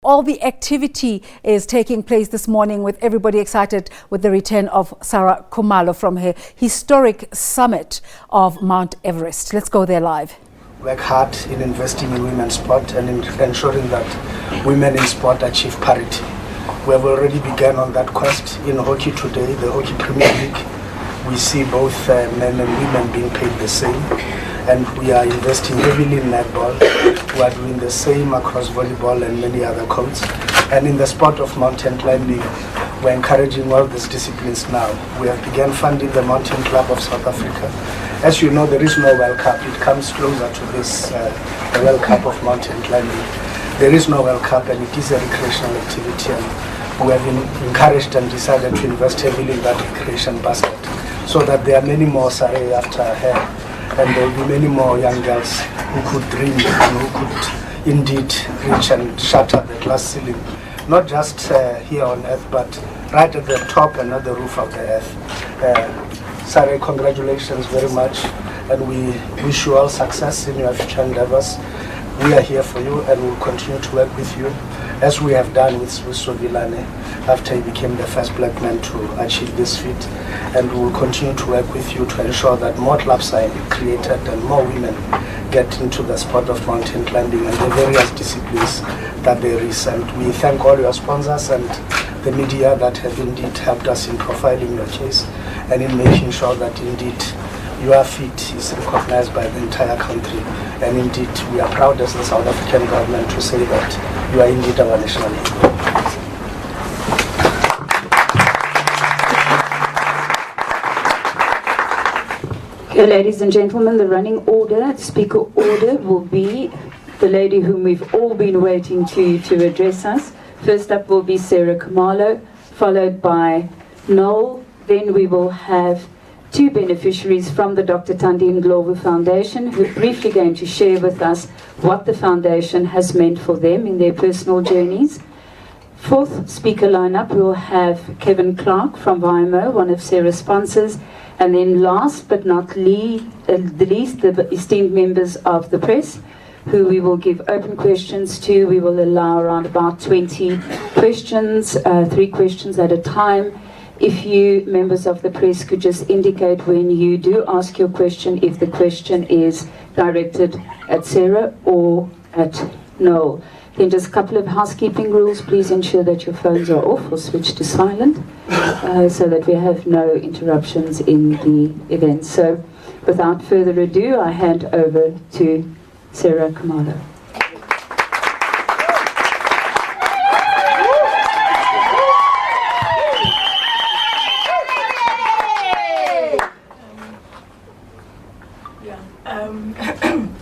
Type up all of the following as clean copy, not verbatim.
All the activity is taking place this morning with everybody excited with the return of Saray Khumalo from her historic summit of Mount Everest. Let's go there live. Work hard in investing in women's sport and in ensuring that women in sport achieve parity. We have already begun on that quest in hockey today, the Hockey Premier League. We see both men and women being paid the same, and we are investing heavily in netball. We are doing the same across volleyball and many other codes. And in the sport of mountain climbing, we're encouraging all these disciplines now. We have begun funding the Mountain Club of South Africa. As you know, there is no World Cup. It comes closer to this, the World Cup of mountain climbing. There is no World Cup, and it is a recreational activity. And we have encouraged and decided to invest heavily in that recreation basket, so that there are many more Saray after her. And there will be many more young girls who could dream and who could indeed reach and shatter the glass ceiling, not just here on earth, but right at the top and at the roof of the earth. Saray, congratulations very much, and we wish you all success in your future endeavors. We are here for you, and we will continue to work with you, as we have done with Sovilane after he became the first black man to achieve this feat. And we will continue to work with you to ensure that more clubs are created and more women get into the sport of mountain climbing and the various disciplines that there is. And we thank all your sponsors and the media that have indeed helped us in profiling your case and in making sure that indeed your feat is recognized by the entire country. And indeed, we are proud as the South African government to say that you are indeed our national hero. Okay, ladies and gentlemen, the running order, speaker order, will be the lady whom we've all been waiting to address us. First up will be Saray Khumalo, followed by Noel. Then we will have two beneficiaries from the Dr. Thandi Ndlovu Foundation, who are briefly going to share with us what the foundation has meant for them in their personal journeys. Fourth speaker lineup, we will have Kevin Clark from VIMO, one of Sarah's sponsors. And then last but not least, the esteemed members of the press, who we will give open questions to. We will allow around about 20 questions, 3 questions at a time. If you members of the press could just indicate when you do ask your question, if the question is directed at Sarah or at Noel. Then just a couple of housekeeping rules. Please ensure that your phones are off or switched to silent, so that we have no interruptions in the event. So without further ado, I hand over to Saray Khumalo.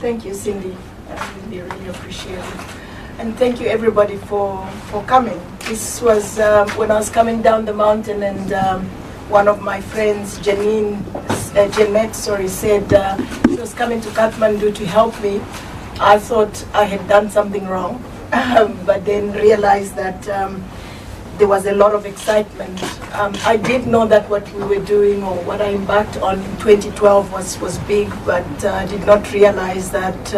Thank you, Cindy. We really appreciate it. And thank you, everybody, for coming. This was when I was coming down the mountain, and one of my friends, Jeanette, said she was coming to Kathmandu to help me. I thought I had done something wrong, but then realized that there was a lot of excitement. I did know that what we were doing, or what I embarked on in 2012 was big, but I did not realize that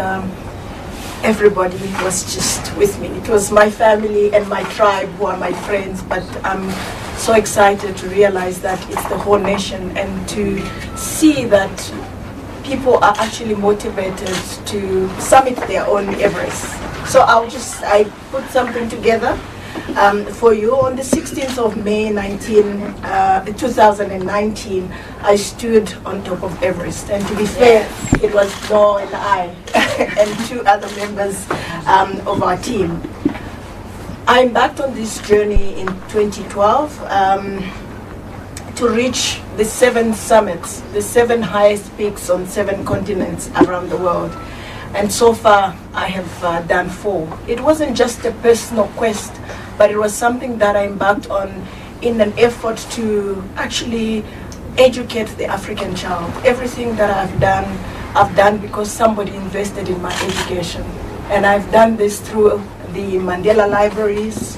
everybody was just with me. It was my family and my tribe who are my friends, but I'm so excited to realize that it's the whole nation, and to see that people are actually motivated to summit their own Everest. So I put something together for you. On the 16th of May 2019, I stood on top of Everest, and to be fair, it was Noel and I and 2 other members of our team. I embarked on this journey in 2012 to reach the 7 summits, the 7 highest peaks on 7 continents around the world. And so far, I have done 4. It wasn't just a personal quest, but it was something that I embarked on in an effort to actually educate the African child. Everything that I've done because somebody invested in my education. And I've done this through the Mandela Libraries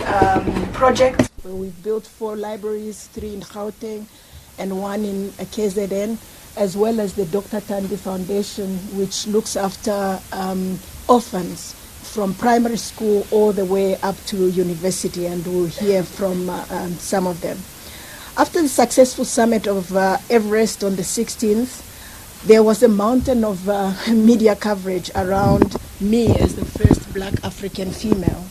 project, where we've built 4 libraries, 3 in Gauteng and 1 in KZN, as well as the Dr. Thandi Foundation, which looks after orphans from primary school all the way up to university, and we'll hear from some of them. After the successful summit of Everest on the 16th, there was a mountain of media coverage around me as the first Black African female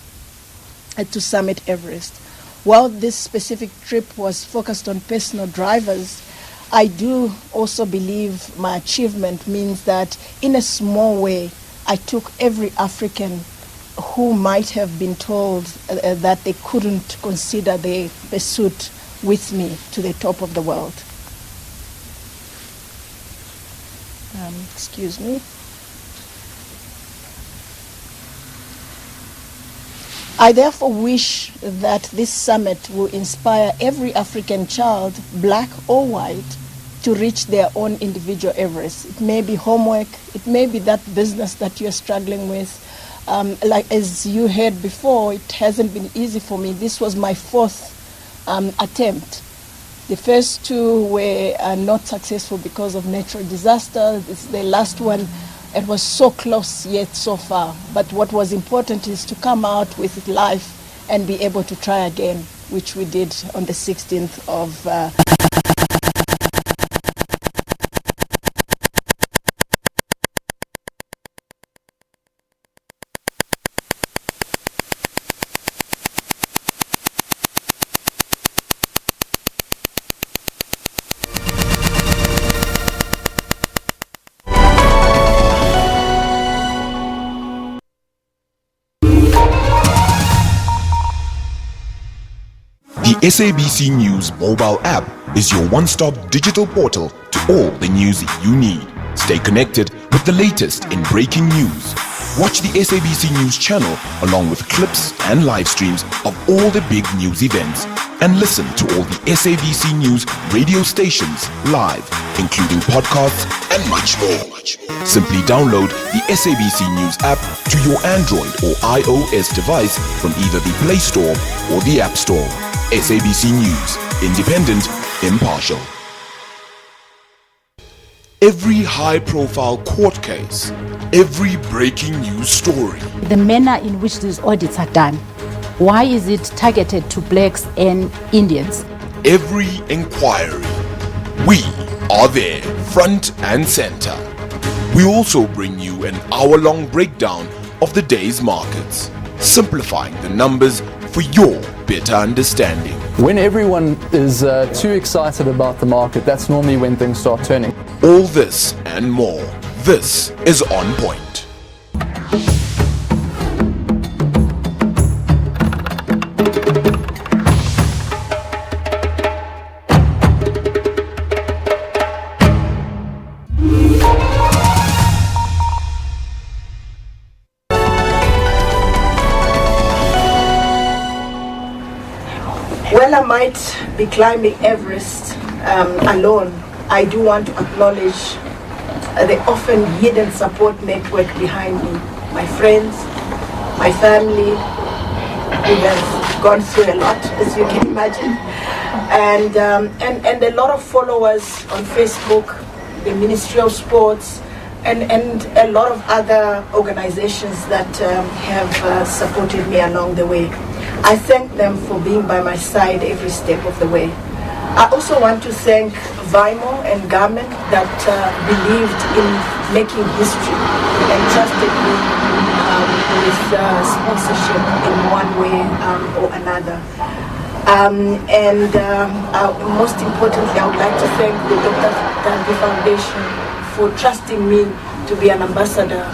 to summit Everest. While this specific trip was focused on personal drivers, I do also believe my achievement means that in a small way, I took every African who might have been told that they couldn't consider the pursuit with me to the top of the world. Excuse me. I therefore wish that this summit will inspire every African child, black or white, to reach their own individual Everest. It may be homework, it may be that business that you're struggling with. Like as you heard before, it hasn't been easy for me. This was my fourth attempt. The first two were not successful because of natural disaster. The last one, it was so close yet so far. But what was important is to come out with life and be able to try again, which we did on the 16th of The SABC News mobile app is your one-stop digital portal to all the news you need. Stay connected with the latest in breaking news. Watch the SABC News channel along with clips and live streams of all the big news events. And listen to all the SABC News radio stations live, including podcasts and much more. Simply download the SABC News app to your Android or iOS device from either the Play Store or the App Store. SABC News, independent, impartial. Every high-profile court case, every breaking news story. The manner in which these audits are done. Why is it targeted to blacks and Indians? Every inquiry. We are there, front and center. We also bring you an hour-long breakdown of the day's markets, simplifying the numbers for your better understanding. When everyone is too excited about the market, that's normally when things start turning. All this and more. This is On Point. While I might be climbing Everest alone, I do want to acknowledge the often hidden support network behind me. My friends, my family, who have gone through a lot, as you can imagine, and a lot of followers on Facebook, the Ministry of Sports, and a lot of other organizations that have supported me along the way. I thank them for being by my side every step of the way. I also want to thank Vimo and Garment that believed in making history and trusted me with sponsorship in one way or another. Most importantly, I would like to thank the Dr. Tanvi Foundation for trusting me to be an ambassador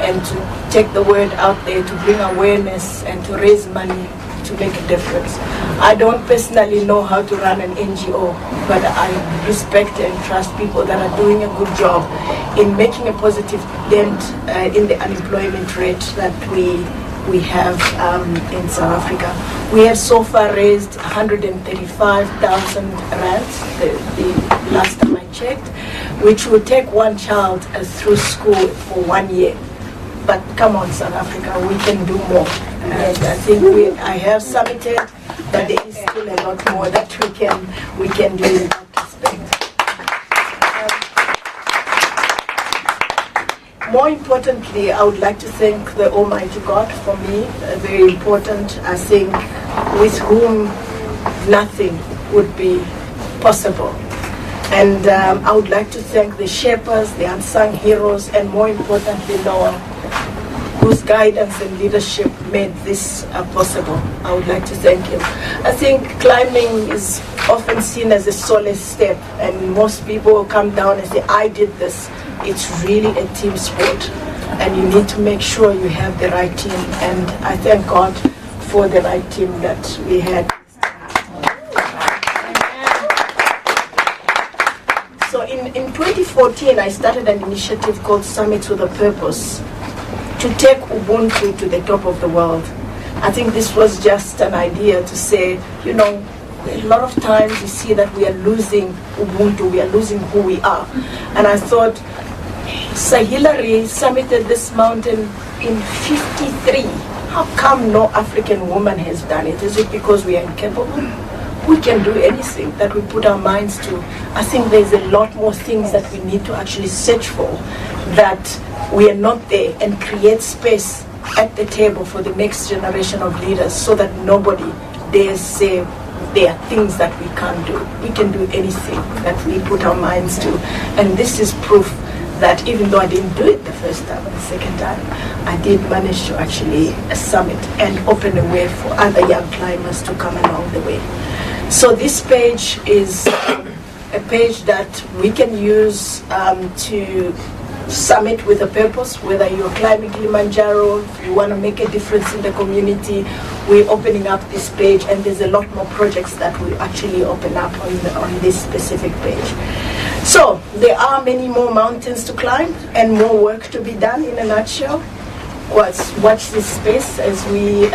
and to take the word out there, to bring awareness and to raise money to make a difference. I don't personally know how to run an NGO, but I respect and trust people that are doing a good job in making a positive dent in the unemployment rate that we have in South Africa. We have so far raised 135,000 rands, the last time I checked, which will take one child through school for 1 year. But come on, South Africa, we can do more. And I think I have summited, but there is still a lot more that we can do in that respect. more importantly, I would like to thank the Almighty God for me, very important, I think, with whom nothing would be possible. And I would like to thank the shepherds, the unsung heroes, and more importantly, Noah, whose guidance and leadership made this possible. I would like to thank him. I think climbing is often seen as a solo step, and most people come down and say, I did this. It's really a team sport, and you need to make sure you have the right team, and I thank God for the right team that we had. So in 2014, I started an initiative called Summits with a Purpose to take Ubuntu to the top of the world. I think this was just an idea to say, you know, a lot of times you see that we are losing Ubuntu, we are losing who we are. And I thought, Sir Hillary summited this mountain in 53. How come no African woman has done it? Is it because we are incapable? We can do anything that we put our minds to. I think there's a lot more things that we need to actually search for, that we are not there, and create space at the table for the next generation of leaders so that nobody dares say there are things that we can't do. We can do anything that we put our minds to. And this is proof that even though I didn't do it the first time or the second time, I did manage to actually summit and open a way for other young climbers to come along the way. So this page is a page that we can use to summit with a purpose, whether you're climbing Kilimanjaro, if you want to make a difference in the community, we're opening up this page, and there's a lot more projects that we actually open up on this specific page. So there are many more mountains to climb and more work to be done. In a nutshell, watch this space as we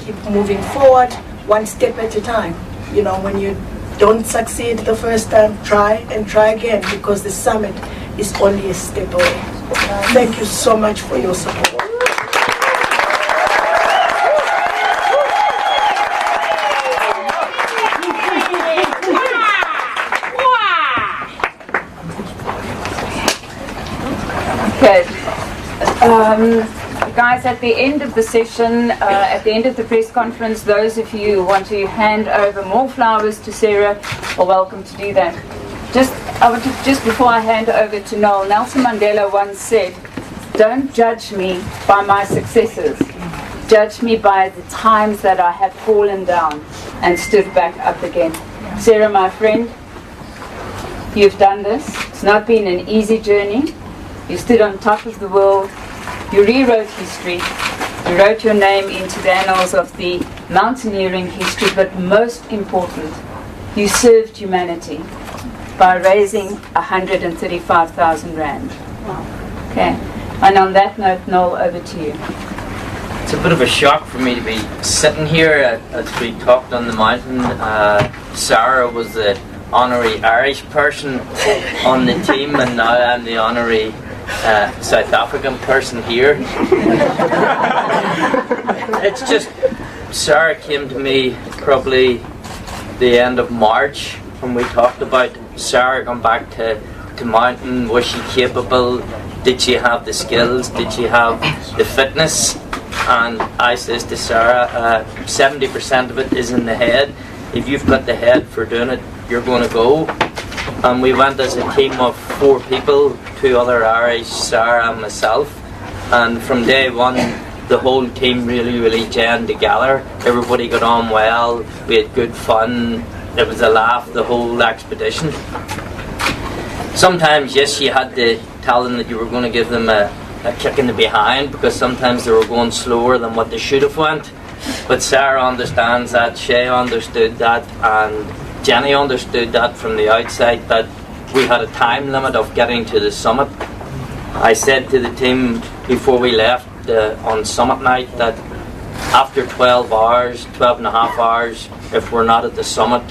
keep moving forward, one step at a time. You know, when you don't succeed the first time, try and try again, because the summit is only a step away. Thank you so much for your support. Okay. Guys, at the end of the session, at the end of the press conference, those of you who want to hand over more flowers to Sarah are welcome to do that. Just before I hand over to Noel, Nelson Mandela once said, "Don't judge me by my successes. Judge me by the times that I have fallen down and stood back up again." Sarah, my friend, you've done this. It's not been an easy journey. You stood on top of the world. You rewrote history. You wrote your name into the annals of the mountaineering history, but most important, you served humanity by raising 135,000 rand. Okay. And on that note, Noel, over to you. It's a bit of a shock for me to be sitting here as we talked on the mountain. Sarah was the honorary Irish person on the team, and now I'm the honorary South African person here. It's just, Sarah came to me probably the end of March when we talked about Sarah going back to mountain. Was she capable? Did she have the skills? Did she have the fitness? And I says to Sarah, 70% of it is in the head. If you've got the head for doing it, you're going to go. And we went as a team of 4 people, 2 other Irish, Sarah and myself. And from day one, the whole team really jammed together. Everybody got on well. We had good fun. It was a laugh, the whole expedition. Sometimes, yes, you had to tell them that you were going to give them a kick in the behind, because sometimes they were going slower than what they should have went. But Sarah understands that, Shay understood that, and Jenny understood that from the outside, that we had a time limit of getting to the summit. I said to the team before we left on summit night that after 12 and a half hours, if we're not at the summit,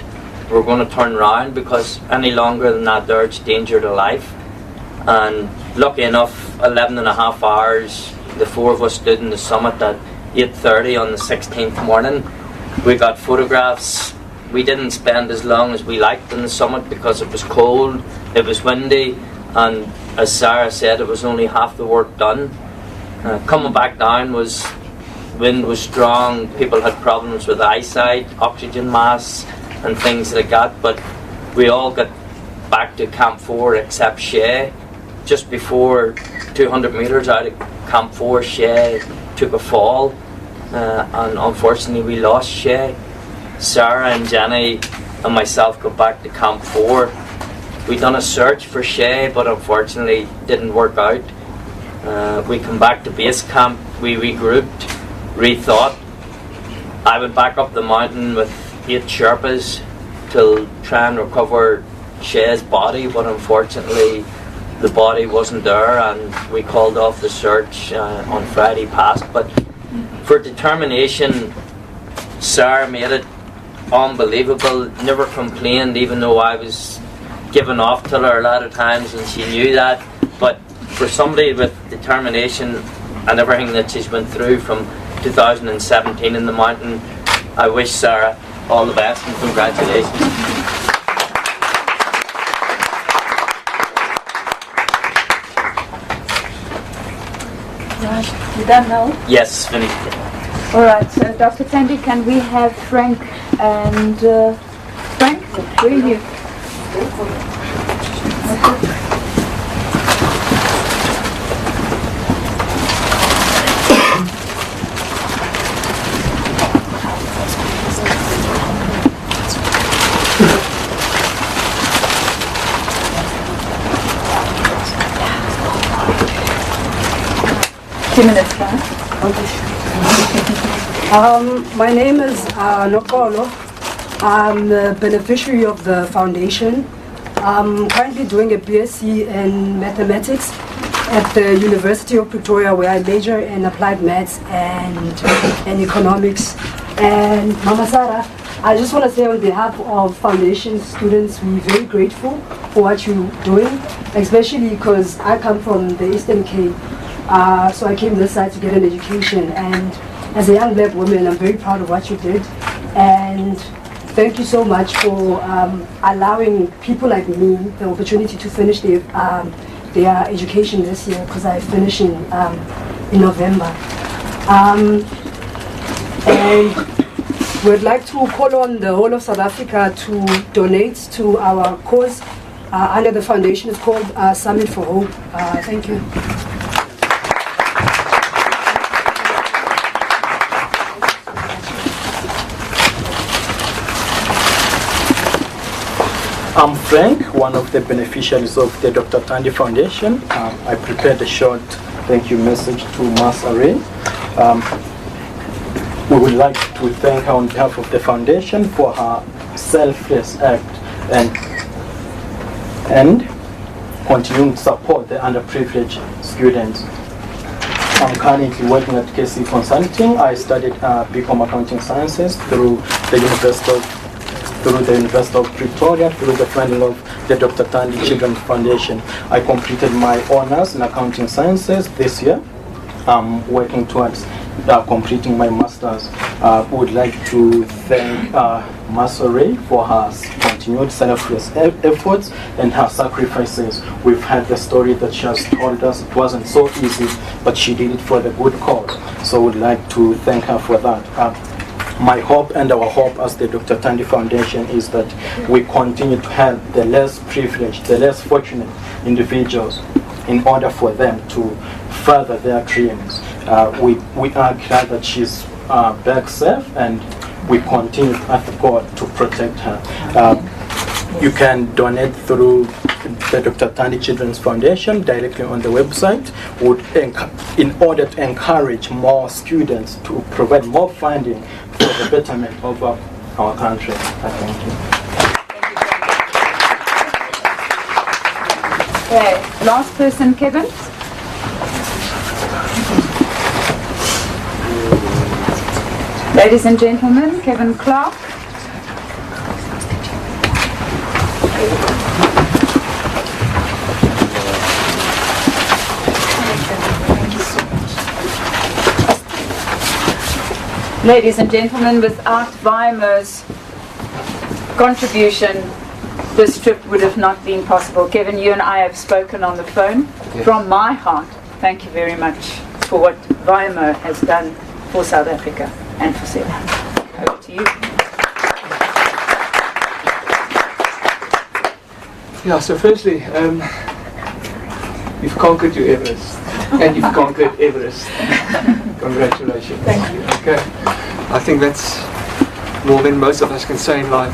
we're going to turn around, because any longer than that there, it's danger to life. And lucky enough, 11 and a half hours, the 4 of us stood in the summit at 8:30 on the 16th morning. We got photographs. We didn't spend as long as we liked in the summit because it was cold, it was windy, and as Sarah said, it was only half the work done. Coming back down wind was strong, people had problems with eyesight, oxygen masks and things like that, but we all got back to Camp 4 except Shay. Just before 200 metres out of Camp 4, Shay took a fall, and unfortunately we lost Shay. Sarah and Jenny and myself got back to Camp 4. We done a search for Shay, but unfortunately didn't work out. We come back to base camp, we regrouped, rethought. I went back up the mountain with 8 Sherpas to try and recover Shay's body, but unfortunately the body wasn't there, and we called off the search on Friday past. But for determination, Sarah made it unbelievable, never complained, even though I was giving off to her a lot of times and she knew that. But for somebody with determination and everything that she's went through from 2017 in the mountain, I wish Sarah all the best and congratulations. You done now? Yes, finished. All right, so Dr. Tandy, can we have Frank and Frank, where are you? My name is Nokolo. I'm the beneficiary of the foundation. I'm currently doing a BSc in mathematics at the University of Pretoria, where I major in applied maths and economics. And Mama Sarah, I just want to say on behalf of foundation students, we're very grateful for what you're doing, especially because I come from the Eastern Cape. So I came this side to get an education, and as a young black woman, I'm very proud of what you did. And thank you so much for allowing people like me the opportunity to finish their education this year, because I finish in November. And we'd like to call on the whole of South Africa to donate to our cause under the foundation. It's called Summit for Hope. Thank you. I'm Frank, one of the beneficiaries of the Dr. Tandy Foundation. I prepared a short thank you message to Saray. We would like to thank her on behalf of the foundation for her selfless act and continuing to support the underprivileged students. I'm currently working at KC Consulting. I studied BCom Accounting Sciences through the University of Pretoria, through the funding of the Dr. Tandy Children's Foundation. I completed my honors in accounting sciences this year. I'm working towards completing my master's. Would like to thank Saray for her continued selfless efforts and her sacrifices. We've had the story that she has told us. It wasn't so easy, but she did it for the good cause. So would like to thank her for that. My hope and our hope as the Dr. Tandy Foundation is that we continue to help the less privileged, the less fortunate individuals in order for them to further their dreams. We are glad that she's back safe, and we continue to ask God to protect her. You can donate through the Dr. Tandy Children's Foundation directly on the website, in order to encourage more students, to provide more funding for the betterment of our country. Thank you. Okay, last person, Kevin. Ladies and gentlemen, Kevin Clark. Ladies and gentlemen, without Weimer's contribution, this trip would have not been possible. Kevin, you and I have spoken on the phone. Yes. From my heart, thank you very much for what VIMO has done for South Africa and for Sarah. Over to you. Yeah, so firstly, you've conquered your Everest, and you've conquered Everest. Congratulations. Thank you. Okay, I think that's more than most of us can say in life.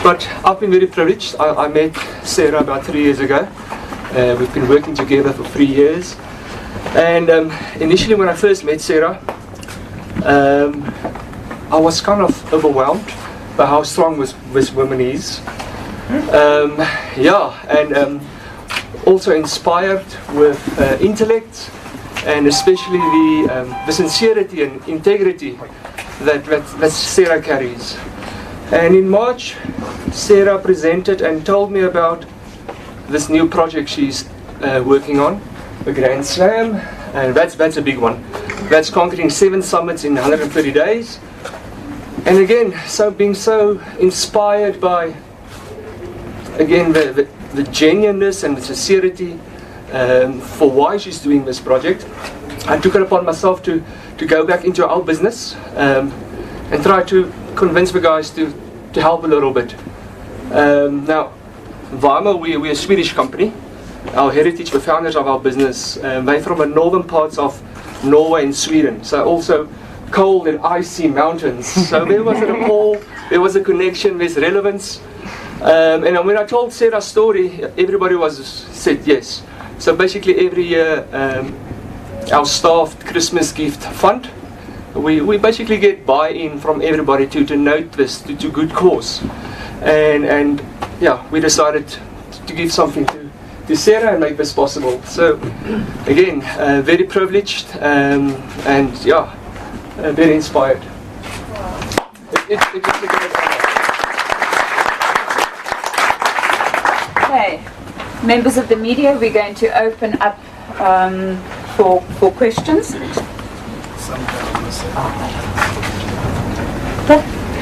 But I've been very privileged. I met Sarah about 3 years ago. We've been working together for 3 years. And initially when I first met Sarah, I was kind of overwhelmed by how strong this woman is. Also inspired with intellect, and especially the sincerity and integrity that Sarah carries. And in March, Sarah presented and told me about this new project she's working on, the Grand Slam, and that's a big one. That's conquering 7 summits in 130 days. And again, being so inspired by, again, the genuineness and the sincerity for why she's doing this project, I took it upon myself to go back into our business and try to convince the guys to help a little bit. Now, VIMO, we're a Swedish company. Our heritage, the founders of our business, they're from the northern parts of Norway and Sweden, so also cold and icy mountains. So there was a rapport, there was a connection, there's relevance. And when I told Sarah's story, everybody said yes. So basically every year, our staff Christmas gift fund, we basically get buy-in from everybody to donate this to good cause. And yeah, we decided to give something to Sarah and make this possible. So again, very privileged and yeah, very inspired. It's a great honor. Okay, members of the media, we're going to open up for questions. It's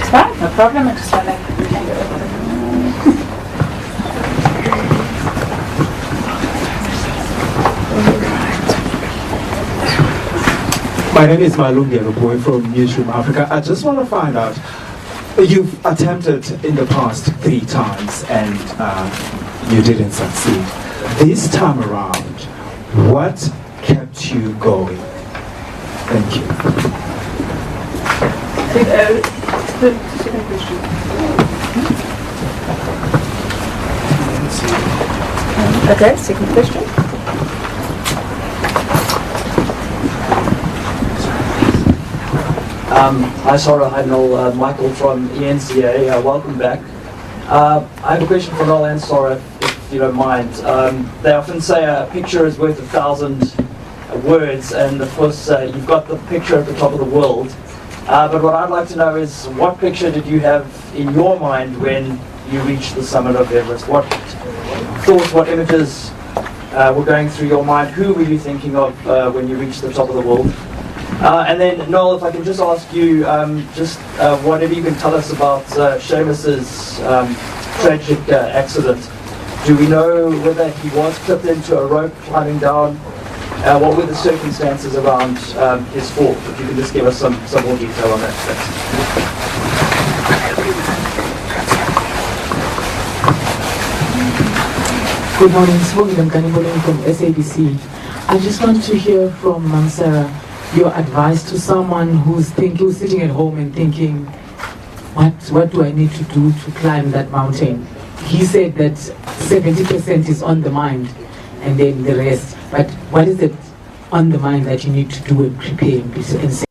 fine, no problem. I just want to hand it over. My name is Malungi Rupoy from Newsroom Africa. I just want to find out, you've attempted in the past 3 times and you didn't succeed. This time around, what kept you going? Thank you. Second question. Okay, second question. Hi Sarah, hi Noel, Michael from ENCA, welcome back. I have a question for Noel and Sarah, if you don't mind. They often say a picture is worth 1,000 words, and of course you've got the picture at the top of the world. But what I'd like to know is, what picture did you have in your mind when you reached the summit of Everest? What thoughts, what images were going through your mind? Who were you thinking of when you reached the top of the world? And then, Noel, if I can just ask you, whatever you can tell us about Seamus's tragic accident. Do we know whether he was clipped into a rope climbing down? What were the circumstances around his fall? If you can just give us some more detail on that. Good morning, Swogidam Kaniboling from SABC. I just want to hear from Sarah your advice to someone who's sitting at home and thinking, what do I need to do to climb that mountain? He said that 70% is on the mind and then the rest. But what is it on the mind that you need to do and prepare and say?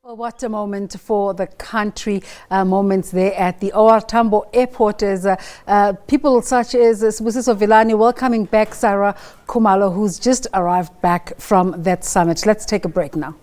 Well, what a moment for the country, moments there at the OR Tambo Airport as people such as Sibusiso Vilani welcoming back Saray Khumalo, who's just arrived back from that summit. Let's take a break now.